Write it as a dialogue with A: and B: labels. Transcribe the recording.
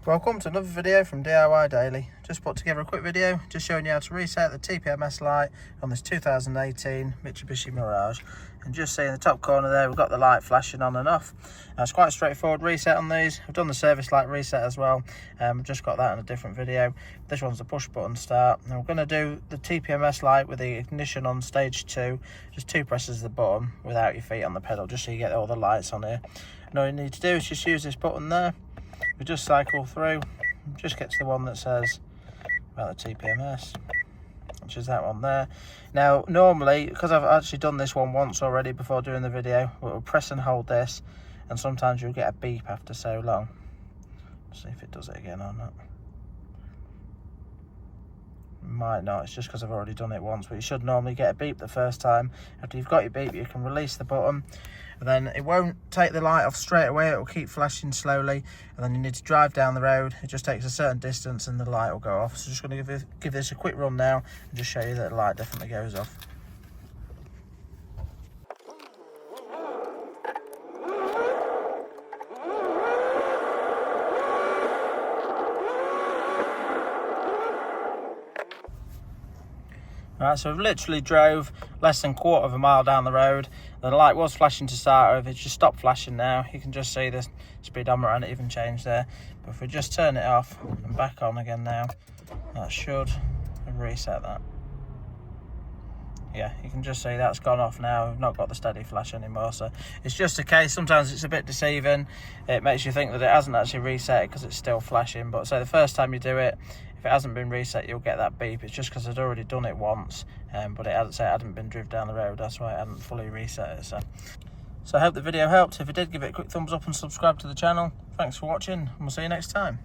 A: Welcome to another video from DIY Daily. Just put together a quick video just showing you how to reset the TPMS light on this 2018 Mitsubishi Mirage. And just see in the top corner there we've got the light flashing on and off. Now, it's quite a straightforward reset on these. I've done the service light reset as well. I've just got that in a different video. This one's the push button start. And we're going to do the TPMS light with the ignition on stage 2. Just 2 presses of the button without your feet on the pedal, just so you get all the lights on here. And all you need to do is just use this button there. We just cycle through, just get to the one that says about the TPMS, which is that one there. Now, normally, because I've actually done this one once already before doing the video, we'll press and hold this, and sometimes you'll get a beep after so long. Let's see if it does it again or not. Might not, it's just because I've already done it once, but you should normally get a beep the first time. After you've got your beep, you can release the button, and then it won't take the light off straight away. It will keep flashing slowly, and then you need to drive down the road. It just takes a certain distance and the light will go off. So just going to give this a quick run now and just show you that the light definitely goes off. Right, so we've literally drove less than a quarter of a mile down the road. The light was flashing to start with. It's just stopped flashing now. You can just see the speedometer and it even changed there. But if we just turn it off and back on again now, that should reset that. Yeah, you can just see that's gone off now. We've not got the steady flash anymore. So it's just a case, sometimes it's a bit deceiving. It makes you think that it hasn't actually reset because it's still flashing. But so the first time you do it, if it hasn't been reset, you'll get that beep. It's just because I'd already done it once, but it hadn't been driven down the road. That's why it hadn't fully reset it. So I hope the video helped. If it did, give it a quick thumbs up and subscribe to the channel. Thanks for watching, and we'll see you next time.